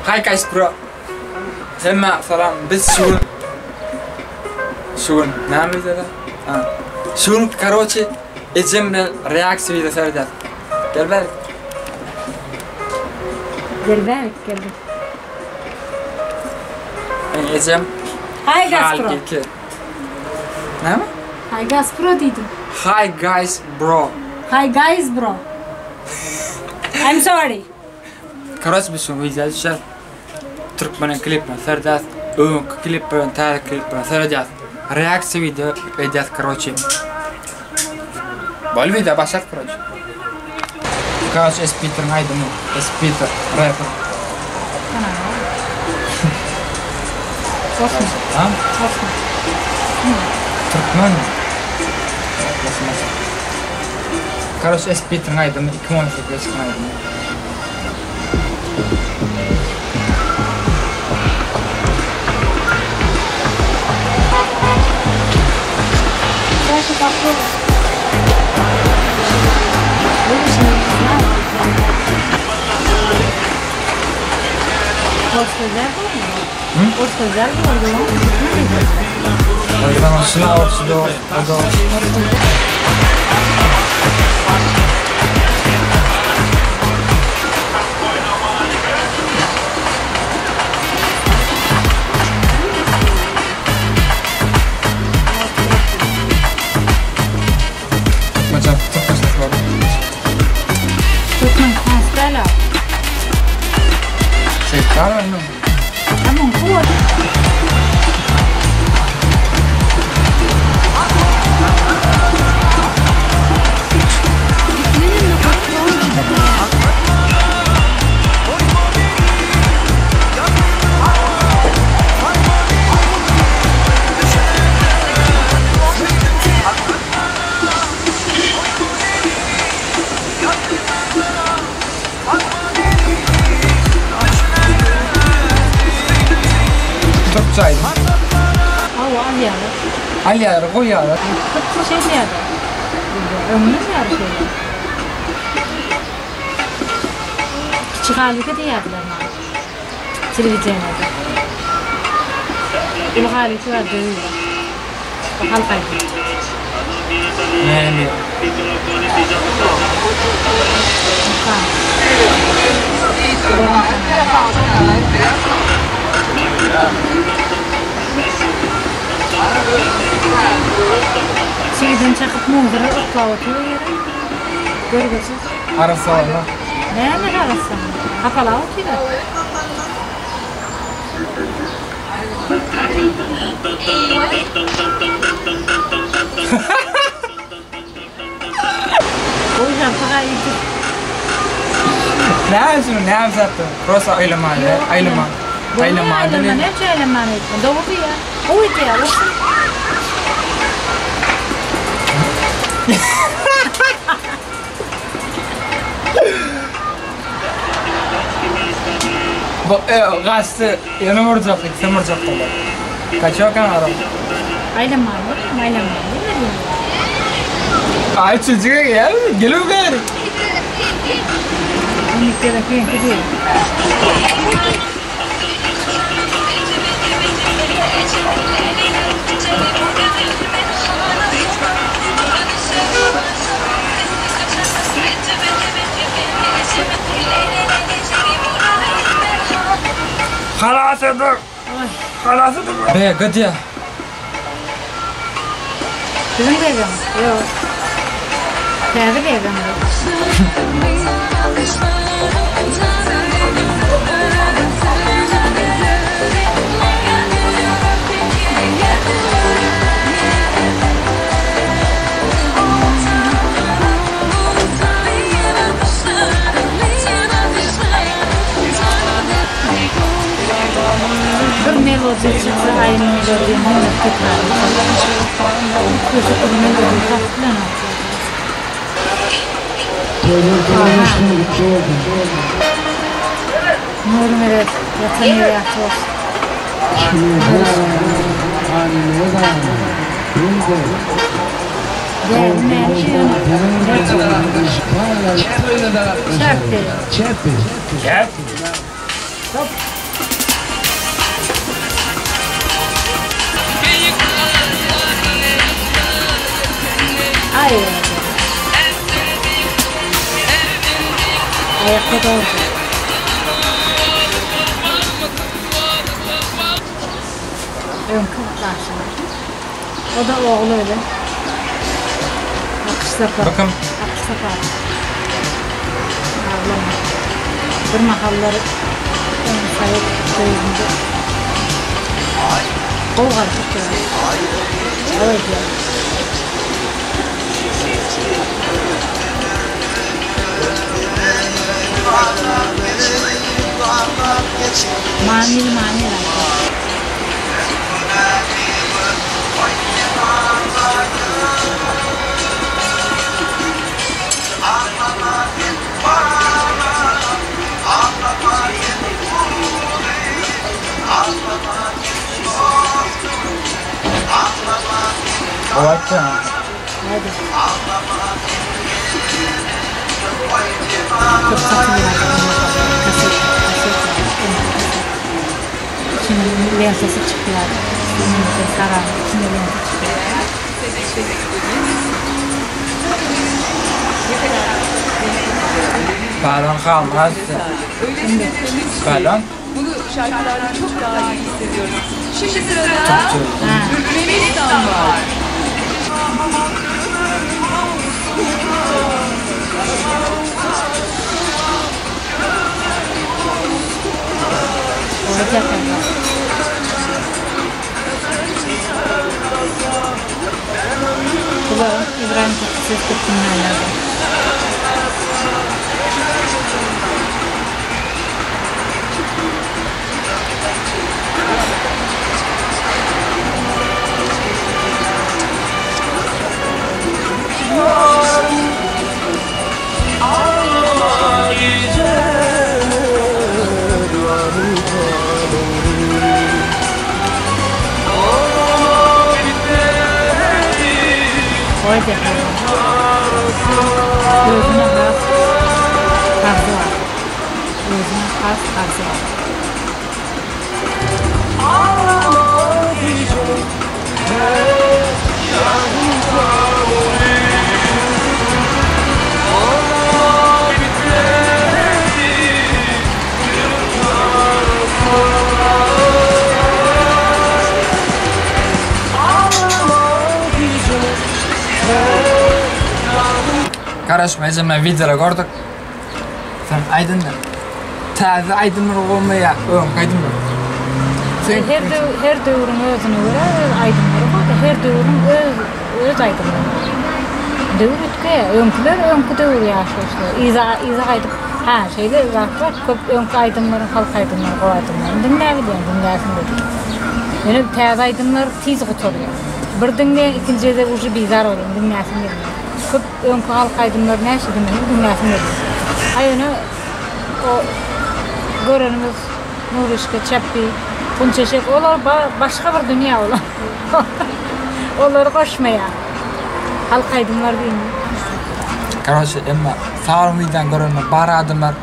Hi guys bro. Hemma salam. Biz şun. Nami dedi. Şun короче ecemle reaksiyon da söyledi. Gel bak. Gel. Ecem. Hi guys bro. Ne mi? Hi guys bro dedim. Hi guys bro. Hi guys bro. I'm sorry. Короче biz şunu izleyeceğiz. Türkmen klip mi? Serdas. Klip mi? Tane klip mi? Serdas. Reaksiyon video edeceğiz короче. Bol video başlat короче. Короче Спитер haydi mı? Спитер rapper. Olsun. Ha? Olsun. Türkmen mi? Короче Спитер haydi mı? 2018 haydi mı? Belki bakıyor. Orta Oradan aşağı ortada. Macam terus keluar. Tutman hastala. Sekarang no. Kamu kuat. Çok güzeldi. Alya. Koy yağlar. Kıt şey mi yadı? Ömrü mü yadı şey? Küçük halika diyorlar bana. Televizyonda. Bu halika var dövüyorlar. Bu halkaydı. Ne? Şeyden çakıp muğduru ıklavatıyor yere. Görgüsüz. Arası var mı? Ne arası? Kapalı atıyor. O yüzden fakat iyi. Ne yapsın? Rosa aylaman. Aylaman. Ne aylaman etme. Doğru ya. O iti ya. Gazete yanı vuracaktık, sen vuracaktın. Kaçıyor kan adam. Aylaman. Ay çocuğa gel, geliyor gari. Unik'teki gidiyor. Halas edir. Be, gıdya. Bizim devrim. Yok. Kendi devrim. Bir melodi çıksa aynı melodiyi onunla tekrar kızı bir melodi tatlılan Nurum evet, yatan yeri yaktı olsun. Çarptı. Hayır. Ayakta doğru. Ön karşılar. O da oğlu öyle. Akış sapar. Bakın. Akış sapar. Ağlama. Bir mahalları sayıp gözünde. Kol karışık ya. Evet ya. Manil manil. O açtı ha. Hadi. Çok satılıyor. Kaset. Şimdi lensesi çıkıyor. Şimdi sarar. Şimdi lensi çıkıyor. Balon kalmaz. Balon. Bunu şarkılarda çok daha iyi hissediyorum. Şimdi sırada Türkmenistan var. Olacak bu da İbrahim Tatlıses Kırkınlar'da. Olacak. Gözüne has tarzı var. Gözüne has tarzı var. Karışmayacağım ben videoda gördük. Sen aydınlar. Taze aydınlar olmaya aydınlar. Her dövrün özüne göre aydınları var da her dövrün öz aydınları var. Dövür ütke, önküler önkü dövür yaşamışlar. İza aydıp, şeyler var, köp önkü aydınların, halk aydınları, o aydınların. Dinleyelim yani, dinleyesin dedik. Yani taze aydınlar tiz kuturuyor. Bir dinle, ikinci de ucu bizar oluyor, dinleyesin dedik. Köp önkü halk aydınları ne yaşadığını dinleyesin dedik. Ayını o görenimiz Nurişke, Çeppi, Punçeşek, onlar başka bir dünya olan. Onları koşmaya. Halk aydınlar değil mi? Karşı ama sağlam videodan görenler, bari adımlar